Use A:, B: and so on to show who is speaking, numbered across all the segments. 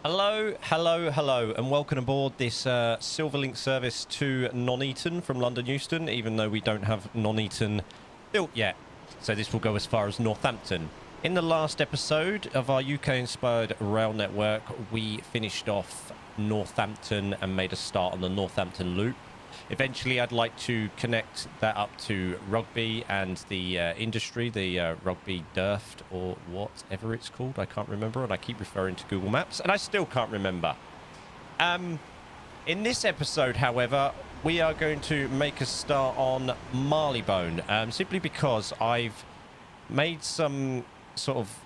A: Hello, hello, hello, and welcome aboard this Silverlink service to Nuneaton from London Euston, even though we don't have Nuneaton built yet. So this will go as far as Northampton. In the last episode of our UK-inspired rail network, we finished off Northampton and made a start on the Northampton loop. Eventually, I'd like to connect that up to Rugby and the industry, the Rugby Durft, or whatever it's called. I can't remember, and I keep referring to Google Maps, and I still can't remember. In this episode, however, we are going to make a start on Marylebone, simply because I've made some sort of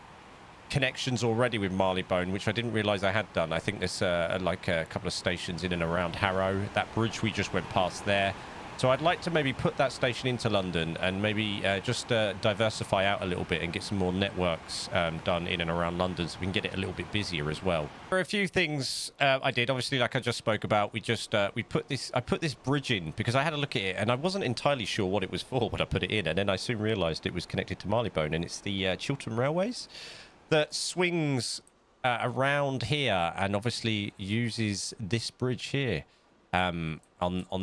A: connections already with Marylebone, which I didn't realize I had done. I think there's like a couple of stations in and around Harrow. That bridge we just went past there. So I'd like to maybe put that station into London and maybe just diversify out a little bit and get some more networks done in and around London so we can get it a little bit busier as well. There are a few things I did, obviously, like I just spoke about. I put this bridge in because I had a look at it and I wasn't entirely sure what it was for when I put it in, and then I soon realized it was connected to Marylebone, and it's the Chiltern Railways that swings around here and obviously uses this bridge here on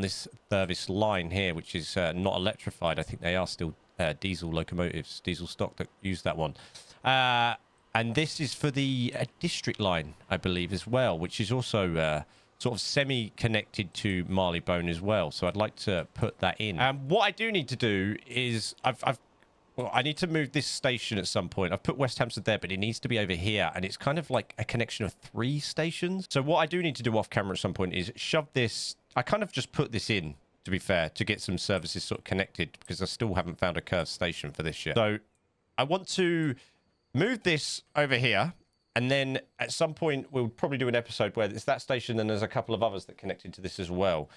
A: this service line here, which is not electrified. I think they are still diesel locomotives, diesel stock that use that one. And this is for the district line, I believe, as well, which is also sort of semi-connected to Marylebone as well. So I'd like to put that in. What I do need to do is well, I need to move this station at some point. I've put West Hampstead there, but it needs to be over here. And it's kind of like a connection of 3 stations. So what I do need to do off camera at some point is shove this. I kind of just put this in, to be fair, to get some services sort of connected, because I still haven't found a curved station for this yet. So I want to move this over here. And then at some point, we'll probably do an episode where it's that station and there's a couple of others that connected to this as well.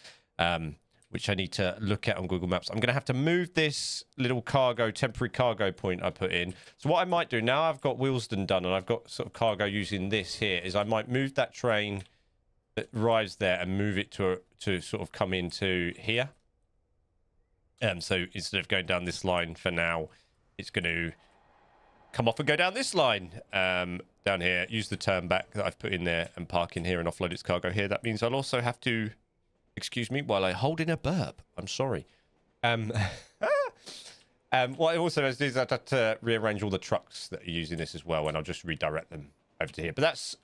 A: Which I need to look at on Google Maps. I'm going to have to move this little temporary cargo point I put in. So what I might do, now I've got Willesden done and I've got sort of cargo using this here, is I might move that train that arrives there and move it to sort of come into here. So instead of going down this line for now, it's going to come off and go down this line down here, use the turn back that I've put in there and park in here and offload its cargo here. That means I'll also have to... Excuse me while I hold in a burp. I'm sorry. What I also have to do is I'd have to rearrange all the trucks that are using this as well, and I'll just redirect them over to here. But that's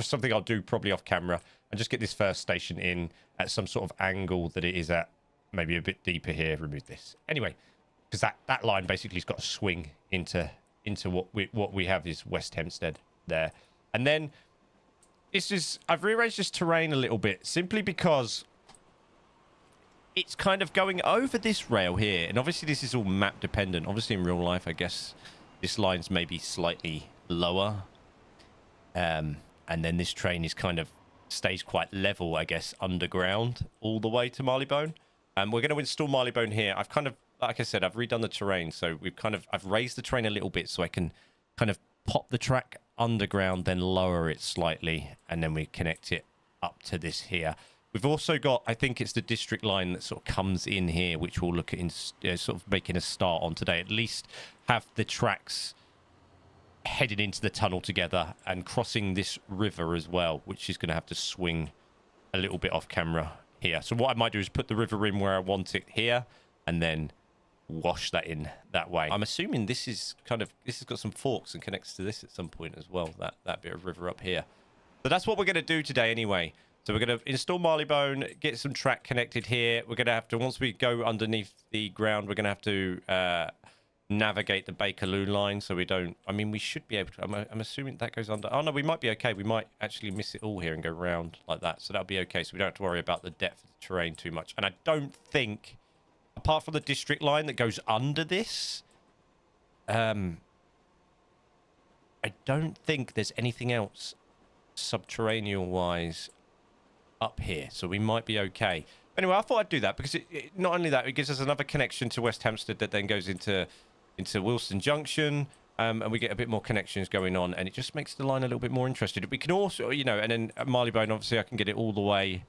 A: something I'll do probably off camera, and just get this first station in at some sort of angle that it is at, maybe a bit deeper here. Remove this anyway, because that line basically has got to swing into what we have is West Hampstead there, and then I've rearranged this terrain a little bit simply because it's kind of going over this rail here. And obviously this is all map dependent. Obviously in real life, I guess this line's maybe slightly lower. And then this train is kind of stays quite level, I guess, underground all the way to Marylebone. We're going to install Marylebone here. I've kind of, like I said, I've redone the terrain. So I've raised the train a little bit so I can kind of pop the track underground, then lower it slightly. And then we connect it up to this here. We've also got, I think it's the district line that sort of comes in here, which we'll look at sort of making a start on today. At least have the tracks heading into the tunnel together and crossing this river as well, which is going to have to swing a little bit off camera here. So what I might do is put the river in where I want it here and then wash that in that way. I'm assuming this has got some forks and connects to this at some point as well, that bit of river up here. But that's what we're going to do today anyway. So we're going to install Marylebone, get some track connected here. We're going to have to, once we go underneath the ground, we're going to have to navigate the Bakerloo line. So we don't, I mean, we should be able to, I'm assuming that goes under. Oh, no, we might be okay. We might actually miss it all here and go round like that. So that'll be okay. So we don't have to worry about the depth of the terrain too much. And I don't think, apart from the district line that goes under this, I don't think there's anything else subterranean-wise up here, so we might be okay. Anyway, I thought I'd do that because not only that, it gives us another connection to West Hampstead that then goes into Willesden Junction, and we get a bit more connections going on, and it just makes the line a little bit more interesting. We can also, you know, and then at Marylebone, obviously, I can get it all the way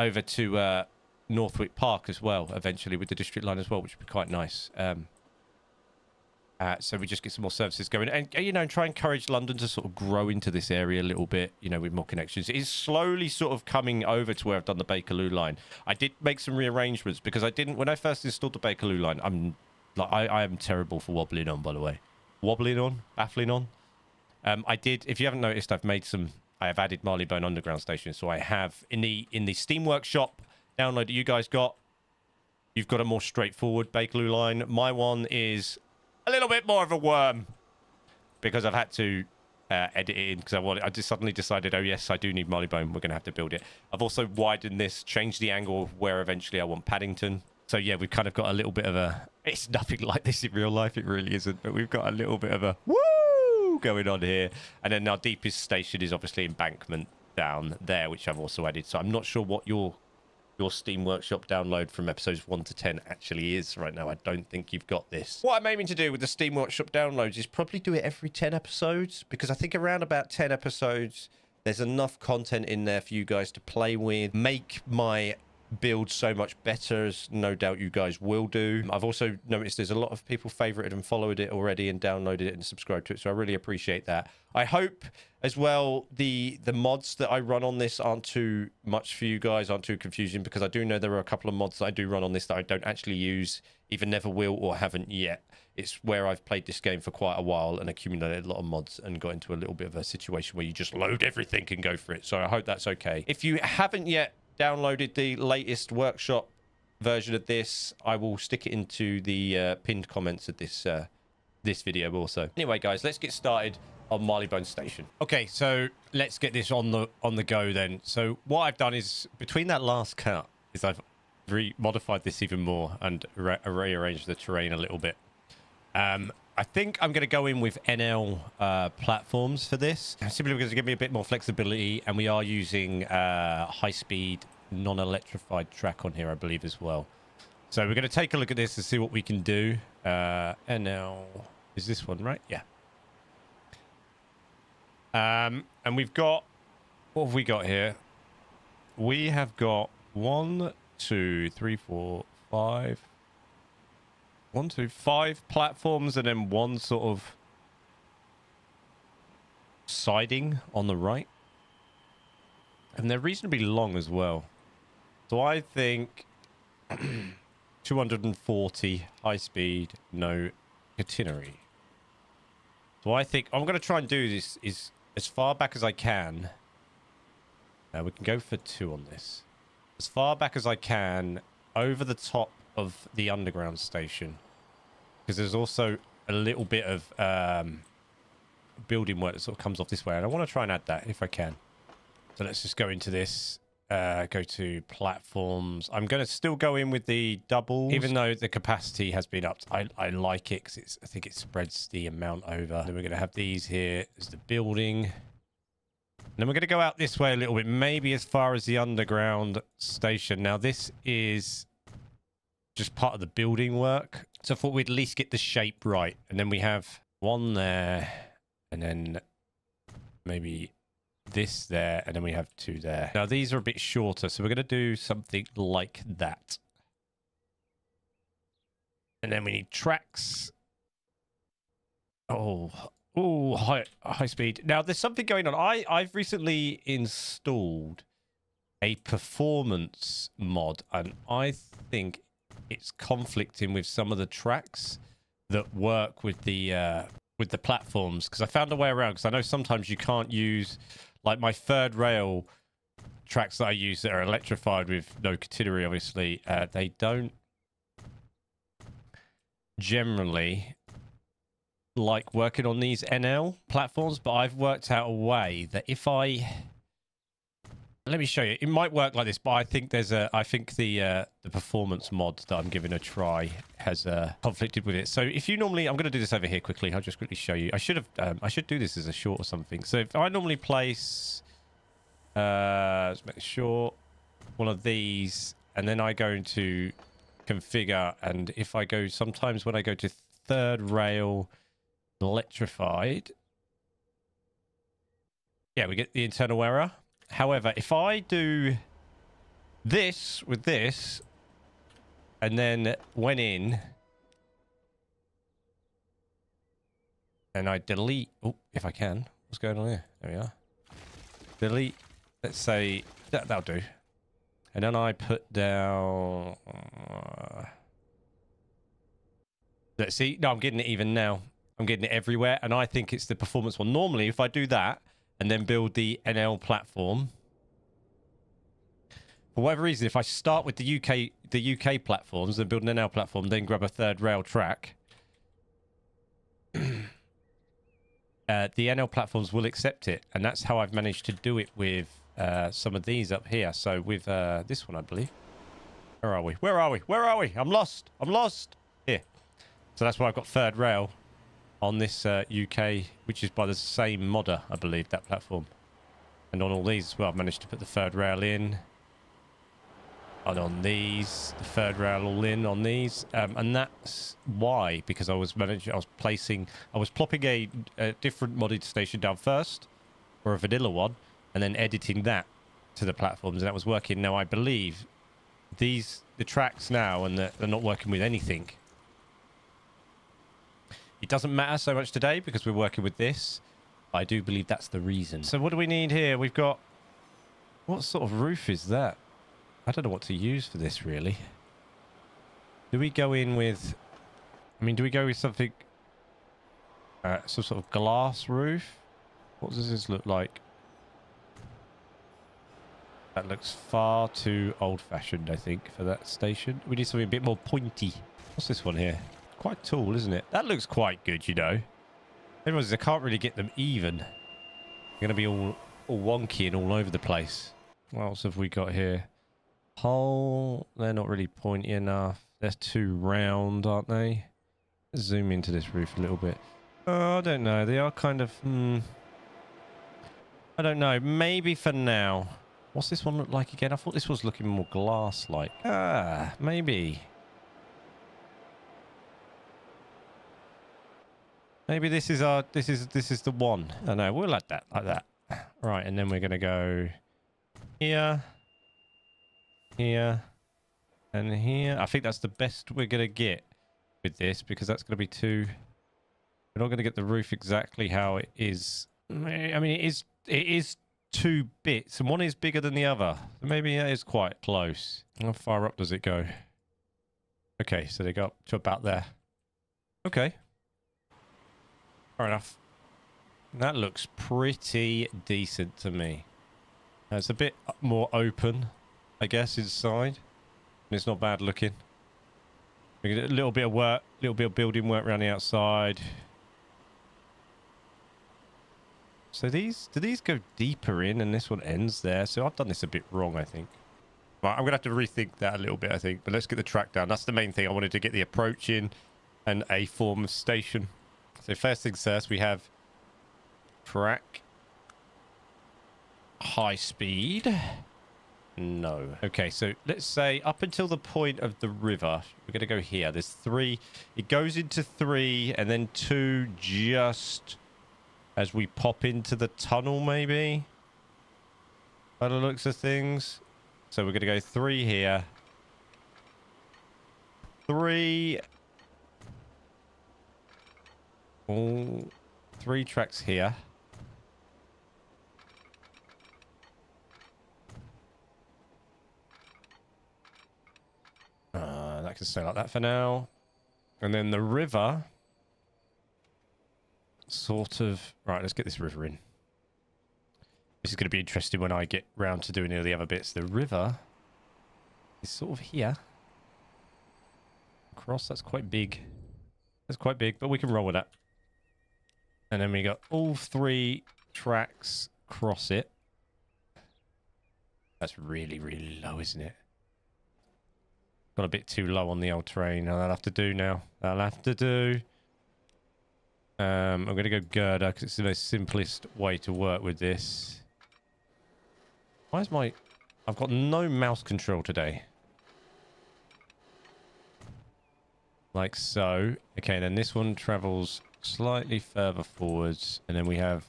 A: over to Northwick Park as well, eventually with the district line as well, which would be quite nice. So we just get some more services going, and you know, try and encourage London to sort of grow into this area a little bit, you know, with more connections. It is slowly sort of coming over to where I've done the Bakerloo line. I did make some rearrangements because I didn't, when I first installed the Bakerloo line, I am terrible for wobbling on, by the way. Wobbling on, baffling on. I did, if you haven't noticed, I have added Marylebone Underground Station. So I have in the Steam Workshop download that you guys got, you've got a more straightforward Bakerloo line. My one is a little bit more of a worm because I've had to edit it in because I just suddenly decided, oh yes, I do need Marylebone. We're going to have to build it. I've also widened this, changed the angle of where eventually I want Paddington. So yeah, we've kind of got a little bit of a, it's nothing like this in real life. It really isn't, but we've got a little bit of a woo going on here. And then our deepest station is obviously Embankment down there, which I've also added. So I'm not sure what your Steam Workshop download from episodes 1 to 10 actually is right now. I don't think you've got this. What I'm aiming to do with the Steam Workshop downloads is probably do it every 10 episodes, because I think around about 10 episodes there's enough content in there for you guys to play with, make my build so much better, as no doubt you guys will do. I've also noticed there's a lot of people favorited and followed it already and downloaded it and subscribed to it, so I really appreciate that. I hope as well the mods that I run on this aren't too much for you guys, aren't too confusing, because I do know there are a couple of mods that I do run on this that I don't actually use, either never will or haven't yet. It's where I've played this game for quite a while and accumulated a lot of mods and got into a little bit of a situation where you just load everything and go for it. So I hope that's okay. If you haven't yet downloaded the latest workshop version of this, I will stick it into the pinned comments of this video also. Anyway, guys, let's get started on Marylebone Station. Okay, so let's get this on the go then. So what I've done is, between that last cut, is I've modified this even more and rearranged the terrain a little bit. I think I'm going to go in with NL platforms for this, simply because it's going to give me a bit more flexibility, and we are using high-speed, non-electrified track on here, I believe, as well. So we're going to take a look at this and see what we can do. NL is this one, right? Yeah. And we've got, what have we got here? We have got 1, 2, 3, 4, 5. 1, 2, 5 platforms, and then one sort of siding on the right. And they're reasonably long as well. So I think 240 high speed, no catenary. So I think I'm going to try and do this is as far back as I can. We can go for 2 on this. As far back as I can over the top of the underground station, because there's also a little bit of building work that sort of comes off this way, and I want to try and add that if I can. So let's just go into this, go to platforms. I'm going to still go in with the doubles, even though the capacity has been upped. I like it because I think it spreads the amount over. Then we're going to have these here as the building. And then we're going to go out this way a little bit, maybe as far as the underground station. Now this is just part of the building work, so I thought we'd at least get the shape right. And then we have 1 there, and then maybe this there, and then we have 2 there. Now these are a bit shorter, so we're going to do something like that. And then we need tracks. Oh, high speed. Now there's something going on. I've recently installed a performance mod, and I think it's conflicting with some of the tracks that work with the platforms, because I found a way around, because I know sometimes you can't use, like my third rail tracks that I use that are electrified with no catenary, obviously, they don't generally like working on these NL platforms, but I've worked out a way that if let me show you. It might work like this, but I think the performance mod that I'm giving a try has conflicted with it. So if you normally, I'm going to do this over here quickly. I'll just quickly show you. I should do this as a short or something. So if I normally place, let's make sure, one of these, and then I go into configure, and if I go, sometimes when I go to third rail electrified, yeah, we get the internal error. However, if I do this with this, and then went in, And I delete... Oh, if I can. What's going on here? There we are. Delete. Let's say... That'll do. And then I put down... let's see. No, I'm getting it even now. I'm getting it everywhere. And I think it's the performance one. Normally, if I do that and then build the NL platform... For whatever reason, if I start with the UK platforms and build an NL platform, then grab a third rail track... the NL platforms will accept it, and that's how I've managed to do it with some of these up here. So with this one, I believe. Where are we? Where are we? Where are we? I'm lost. I'm lost. Here. So that's why I've got third rail on this UK, which is by the same modder, I believe, that platform. And on all these as well, I've managed to put the third rail in. And on these, the third rail all in on these, and that's why, because I was plopping a different modded station down first, or a vanilla one, and then editing that to the platforms, and that was working. Now I believe the tracks now, and they're not working with anything. It doesn't matter so much today because we're working with this. I do believe that's the reason. So what do we need here? We've got, what sort of roof is that? I don't know what to use for this, really. Do we go in with... I mean, do we go with something... some sort of glass roof? What does this look like? That looks far too old-fashioned, I think, for that station. We need something a bit more pointy. What's this one here? Quite tall, isn't it? That looks quite good, you know. Everyone's, I can't really get them even. They're going to be all wonky and all over the place. What else have we got here? Hole, they're not really pointy enough. They're too round, aren't they? Let's zoom into this roof a little bit. Oh, I don't know. They are kind of... I don't know. Maybe for now. What's this one look like again? I thought this was looking more glass-like. Ah, maybe. Maybe this is our... This is the one. I know. We'll like that. Like that. Right, and then we're going to go here. Here and here. I think that's the best we're going to get with this, because that's going to be too... We're not going to get the roof exactly how it is. I mean, it is two bits, and one is bigger than the other. So maybe that is quite close. How far up does it go? Okay, so they go up to about there. Okay. Fair enough. That looks pretty decent to me. It's a bit more open, I guess, inside. And it's not bad looking. We get a little bit of work, a little bit of building work around the outside. So do these go deeper in, and this one ends there? So I've done this a bit wrong, I think. Right, I'm going to have to rethink that a little bit, I think. But let's get the track down. That's the main thing. I wanted to get the approach in and a form of station. So first things first, we have track. High speed. No. Okay, so let's say up until the point of the river, we're going to go here. There's 3. It goes into 3 and then 2 just as we pop into the tunnel, maybe? By the looks of things. So we're going to go 3 here. 3. All 3 tracks here. That can stay like that for now. And then the river sort of... Right, let's get this river in. This is going to be interesting when I get round to doing all the other bits. The river is sort of here. Across, that's quite big. That's quite big, but we can roll with that. And then we got all 3 tracks across it. That's really, really low, isn't it? Got a bit too low on the old train. That'll have to do now. That'll have to do. I'm going to go girder because it's the most simplest way to work with this. Why is my... I've got no mouse control today. Like so. Okay, then this one travels slightly further forwards. And then we have...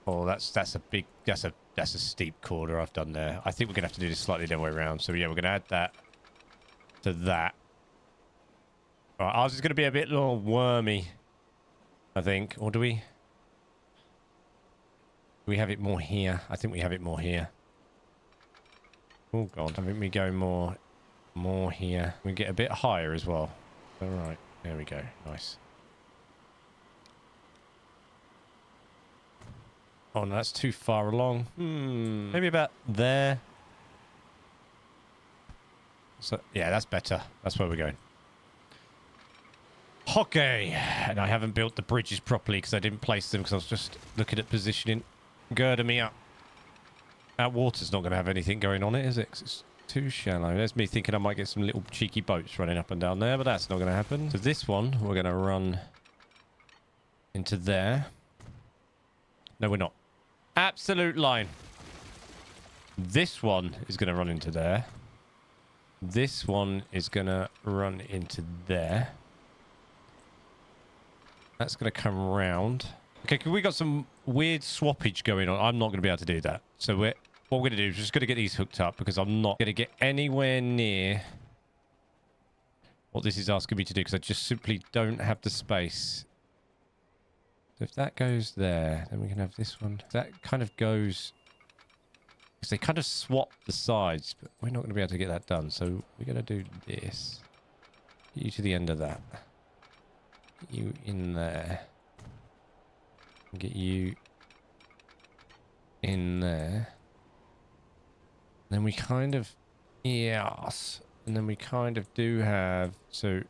A: Oh, that's a big... That's a steep corner I've done there. I think we're going to have to do this slightly the other way around. So, yeah, we're going to add that to that. All right, ours is going to be a bit more wormy, I think. Or do we? Do we have it more here? I think we have it more here. Oh, God. I think we go more here. We get a bit higher as well. All right. There we go. Nice. Oh, no, that's too far along. Maybe about there. So, yeah, that's better. That's where we're going. Okay. And I haven't built the bridges properly because I didn't place them because I was just looking at positioning. Girding me up. That water's not going to have anything going on it, is it? 'Cause it's too shallow. There's me thinking I might get some little cheeky boats running up and down there, but that's not going to happen. So this one, we're going to run into there. No, we're not. Absolute line. This one is going to run into there. This one is going to run into there. That's going to come round. Okay, we got some weird swappage going on. I'm not going to be able to do that. So what we're going to do is just going to get these hooked up because I'm not going to get anywhere near what this is asking me to do because I just simply don't have the space. So if that goes there, then we can have this one. That kind of goes... because they kind of swap the sides, but we're not going to be able to get that done. So we're going to do this. Get you to the end of that. Get you in there. Get you in there. Then we kind of... yes. And then we kind of do have... so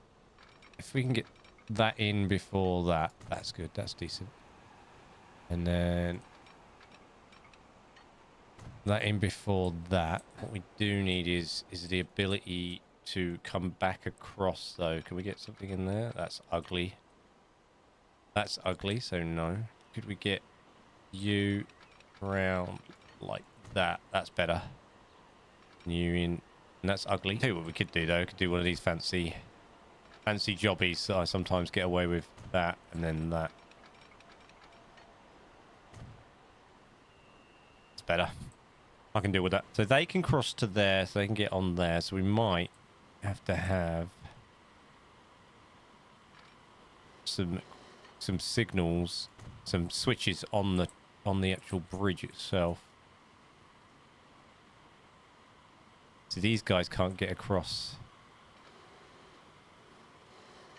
A: if we can get that in before that, that's good. That's decent. And then... that in before that. What we do need is the ability to come back across, though. Can we get something in there? That's ugly. That's ugly, so no. Could we get you around like that? That's better. You in... and that's ugly. Tell you what we could do, though. We could do one of these fancy jobbies. So I sometimes get away with that and then that. It's better. I can deal with that. So they can cross to there, so they can get on there. So we might have to have some signals, some switches on the actual bridge itself. So these guys can't get across.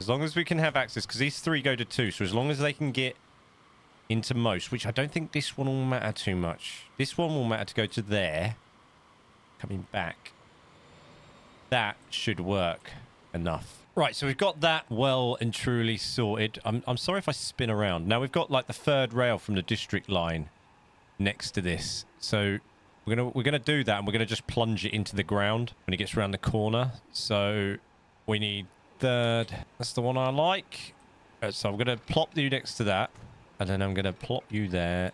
A: As long as we can have access, because these three go to two, so as long as they can get into most, which I don't think this one will matter too much. This one will matter to go to there. Coming back. That should work enough. Right, so we've got that well and truly sorted. I'm sorry if I spin around. Now we've got like the third rail from the district line next to this. So we're gonna do that, and we're gonna just plunge it into the ground when it gets around the corner. So we need third. That's the one I like. So I'm gonna plop you next to that. And then I'm going to plop you there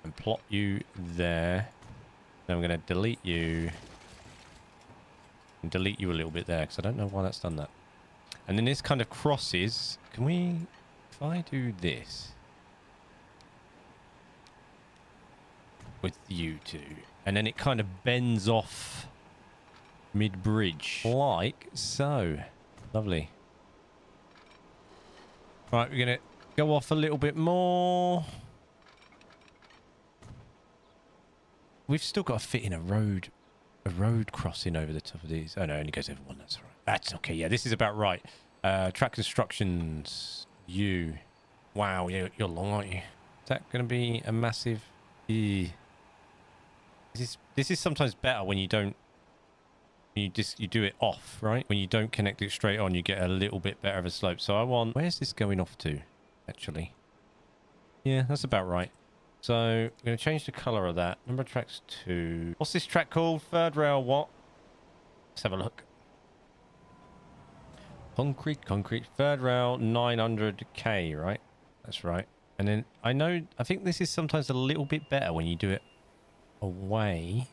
A: and plop you there. Then I'm going to delete you and delete you a little bit there because I don't know why that's done that. And then this kind of crosses. Can we, if I do this with you two, and then it kind of bends off mid-bridge like so. Lovely. Right, we're going to go off a little bit more. We've still got to fit in a road crossing over the top of these. Oh no, it only goes over one. That's right. That's okay. Yeah, this is about right. Track constructions. You. Wow, you're long, aren't you? Is that going to be a massive? This is sometimes better when you don't. You do it off, right? When you don't connect it straight on, you get a little bit better of a slope. So I want. Where's this going off to? Actually, yeah, that's about right. So I'm going to change the color of that. Number of tracks 2. What's this track called? Third rail what? Let's have a look. Concrete. Third rail 900k, right? That's right. And then I think this is sometimes a little bit better when you do it away.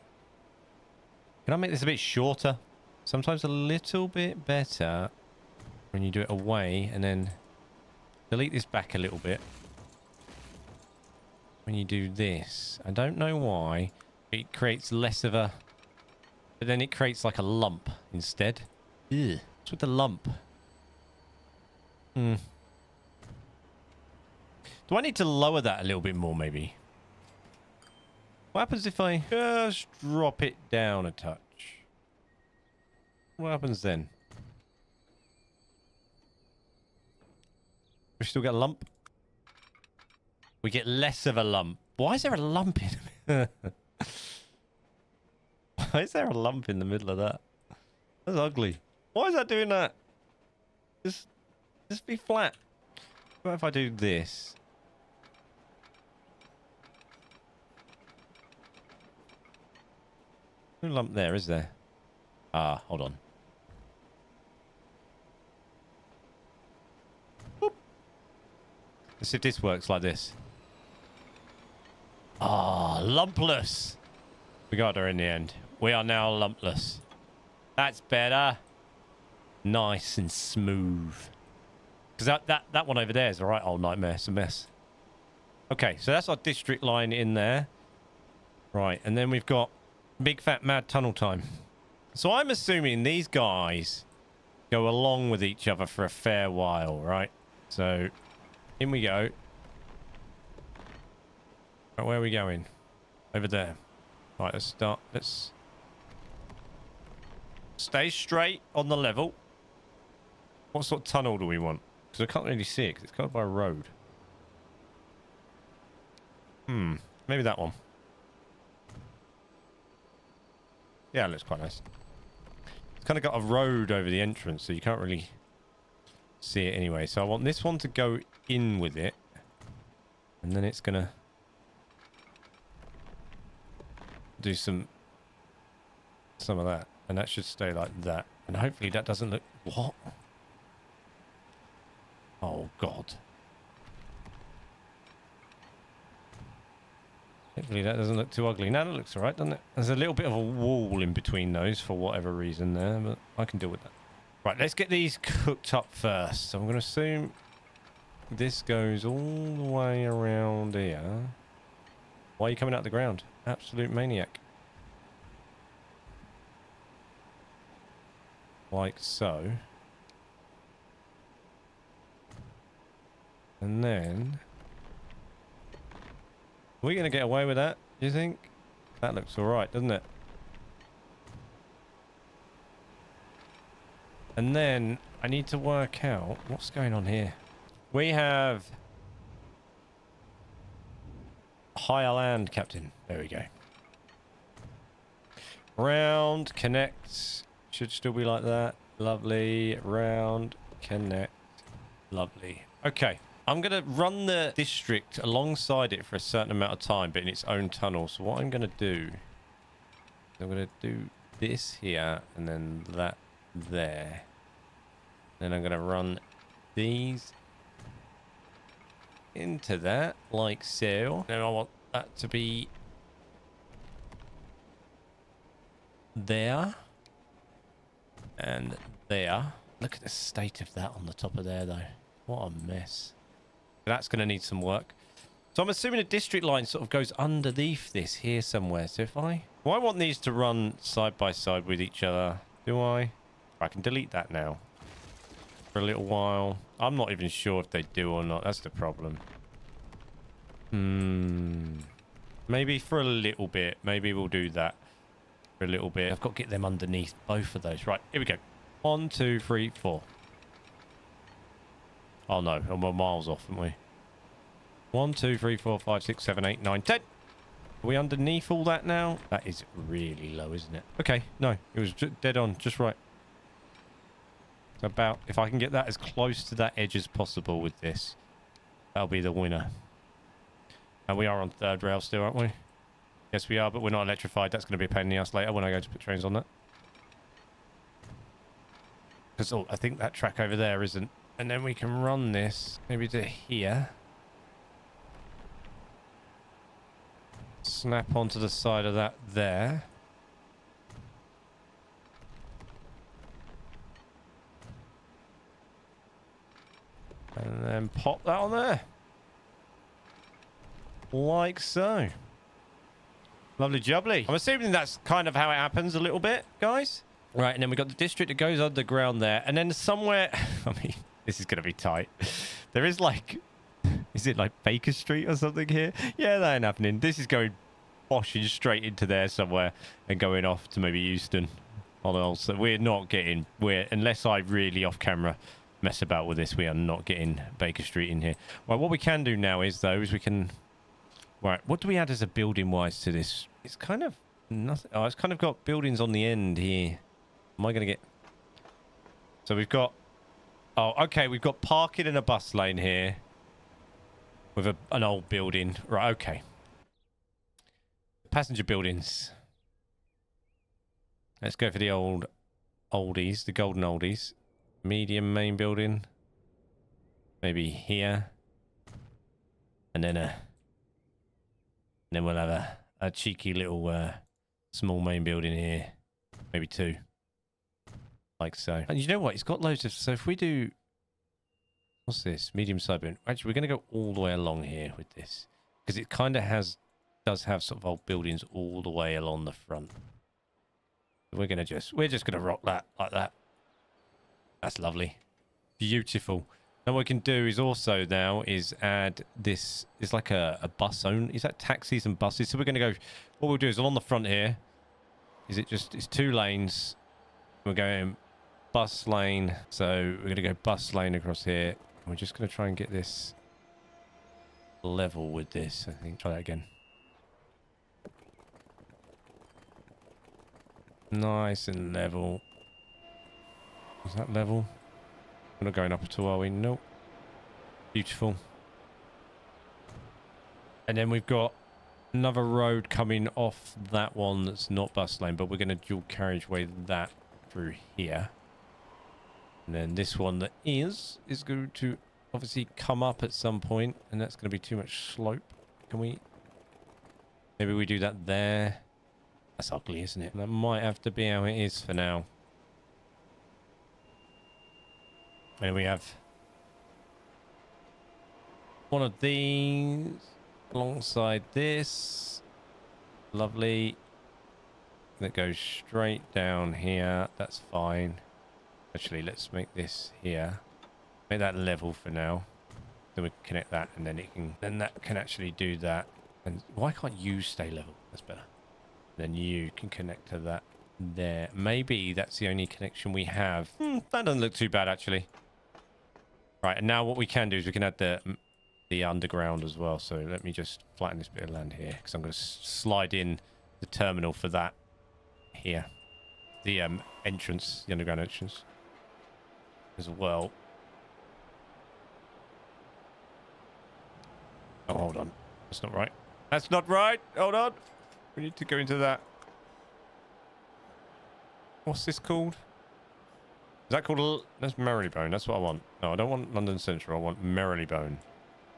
A: Can I make this a bit shorter? Sometimes a little bit better when you do it away, and then delete this back a little bit. When you do this, I don't know why it creates less of a, but then it creates like a lump instead. Ugh. What's with the lump? Hmm. Do I need to lower that a little bit more, maybe? What happens if I just drop it down a touch? What happens then? We still get a lump? We get less of a lump. Why is there a lump in Why is there a lump in the middle of that? That's ugly. Why is that doing that? Just be flat. What if I do this? No lump there, is there? Ah, hold on. Boop. Let's see if this works like this. Ah, lumpless. We got her in the end. We are now lumpless. That's better. Nice and smooth. Because that one over there is a right old nightmare. It's a mess. Okay, so that's our district line in there. Right, and then we've got big fat mad tunnel time. So I'm assuming these guys go along with each other for a fair while, right? So in we go. Right, where are we going? Over there. Right, let's start. Let's stay straight on the level. What sort of tunnel do we want? Because I can't really see it because it's covered by a road. Maybe that one. Yeah, it looks quite nice. It's kind of got a road over the entrance, so you can't really see it anyway. So I want this one to go in with it. And then it's going to do some of that. And that should stay like that. And hopefully that doesn't look... What? Oh, God. Hopefully that doesn't look too ugly. No, that looks alright, doesn't it? There's a little bit of a wall in between those for whatever reason there, but I can deal with that. Right, let's get these cooked up first. So I'm going to assume this goes all the way around here. Why are you coming out of the ground? Absolute maniac. Like so. And then... Are we going to get away with that, do you think? That looks alright, doesn't it? And then I need to work out what's going on here. We have higher land, Captain. There we go. Round, connect. Should still be like that. Lovely. Round, connect. Lovely. Okay. I'm going to run the district alongside it for a certain amount of time, but in its own tunnel. So what I'm going to do, I'm going to do this here and then that there. Then I'm going to run these into that, like so. Then I want that to be there and there. Look at the state of that on the top of there, though. What a mess. That's going to need some work. So I'm assuming a district line sort of goes underneath this here somewhere. So if I... Well, I want these to run side by side with each other. Do I? I can delete that now. For a little while. I'm not even sure if they do or not. That's the problem. Maybe for a little bit. Maybe we'll do that for a little bit. I've got to get them underneath both of those. Right, here we go. 1, 2, 3, 4. Oh no, we're miles off, aren't we? 1, 2, 3, 4, 5, 6, 7, 8, 9, 10. Are we underneath all that now? That is really low, isn't it? Okay, no, it was dead on, just right. So about, if I can get that as close to that edge as possible with this, that'll be the winner. And we are on third rail still, aren't we? Yes, we are, but we're not electrified. That's going to be a pain in the ass later when I go to put trains on that. Because I think that track over there isn't. And then we can run this maybe to here. Snap onto the side of that there. And then pop that on there. Like so. Lovely jubbly. I'm assuming that's kind of how it happens a little bit, guys. Right, and then we've got the district that goes underground there. And then somewhere... I mean... This is going to be tight. There is like... Is it like Baker Street or something here? Yeah, that ain't happening. This is going boshing straight into there somewhere and going off to maybe Euston. So we're not getting... Unless I really off camera mess about with this, we are not getting Baker Street in here. Right, what we can do now is, though, is we can... Right, what do we add as a building-wise to this? It's kind of nothing. Oh, it's kind of got buildings on the end here. Am I going to get... So we've got... Oh, okay, we've got parking and a bus lane here. With an old building. Right, okay. Passenger buildings. Let's go for the oldies, the golden oldies. Medium main building. Maybe here. And then we'll have a cheeky little small main building here. Maybe two. Like so. And you know what? It's got loads of... So if we do... What's this? Medium side building. Actually, we're going to go all the way along here with this. Because it kind of does have sort of old buildings all the way along the front. We're just going to rock that like that. That's lovely. Beautiful. And what we can do is also now is add this. It's like a bus zone. Is that taxis and buses? So we're going to go... What we'll do is along the front here. It's 2 lanes. We're going bus lane. So we're going to go bus lane across here. We're just going to try and get this level with this, I think. Try that again. Nice and level. Is that level? We're not going up at all, are we? Nope. Beautiful. And then we've got another road coming off that one that's not bus lane, but we're going to dual carriageway that through here. And then this one that is going to obviously come up at some point, and that's going to be too much slope. Can we... Maybe we do that there. That's ugly, isn't it? That might have to be how it is for now. And we have one of these alongside this. Lovely. That goes straight down here. That's fine. Actually, let's make this here. Make that level for now. Then we connect that, and then that can actually do that. And why can't you stay level? That's better. Then you can connect to that there. Maybe that's the only connection we have. That doesn't look too bad, actually. Right, and now what we can do is we can add the underground as well. So let me just flatten this bit of land here, because I'm going to slide in the terminal for that here. The entrance, the underground entrance as well. Oh, hold on. That's not right. That's not right. Hold on. We need to go into that. What's this called? Is that called... That's Marylebone. That's what I want. No, I don't want London Central. I want Marylebone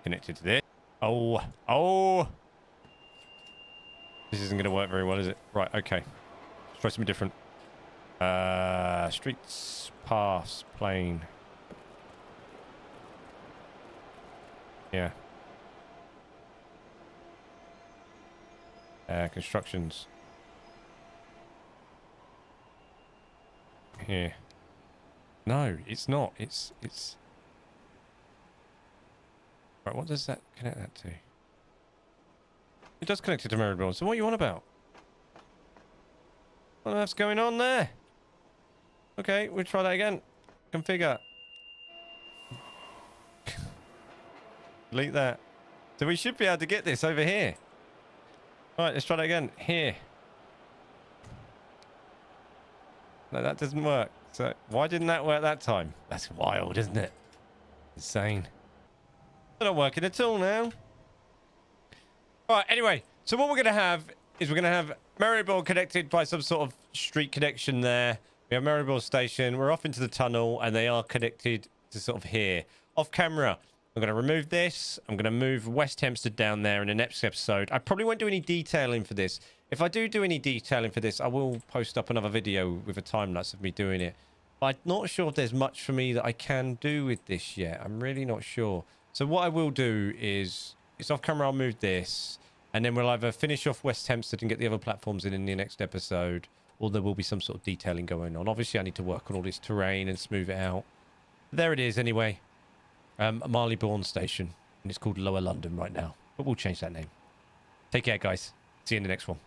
A: connected to this. Oh. Oh. This isn't going to work very well, is it? Right, okay. Let's try something different. Streets, paths, plane. Yeah. Constructions. Here. No, it's not. It's... Right, what does that connect that to? It does connect it to Marylebone. So what are you on about? What on earth's going on there? Okay, we'll try that again. Configure. Delete that. So we should be able to get this over here. Alright, let's try that again. Here. No, that doesn't work. So why didn't that work that time? That's wild, isn't it? Insane. They're not working at all now. Alright, anyway. So what we're going to have is we're going to have Marylebone connected by some sort of street connection there. We have Marylebone Station. We're off into the tunnel, and they are connected to sort of here. Off camera, I'm going to remove this. I'm going to move West Hempstead down there in the next episode. I probably won't do any detailing for this. If I do any detailing for this, I will post up another video with a time-lapse of me doing it. But I'm not sure if there's much for me that I can do with this yet. I'm really not sure. So what I will do is, it's off camera, I'll move this. And then we'll either finish off West Hempstead and get the other platforms in the next episode, or there will be some sort of detailing going on. Obviously, I need to work on all this terrain and smooth it out. there it is anyway. Marylebone Station. And it's called Lower London right now. But we'll change that name. Take care, guys. See you in the next one.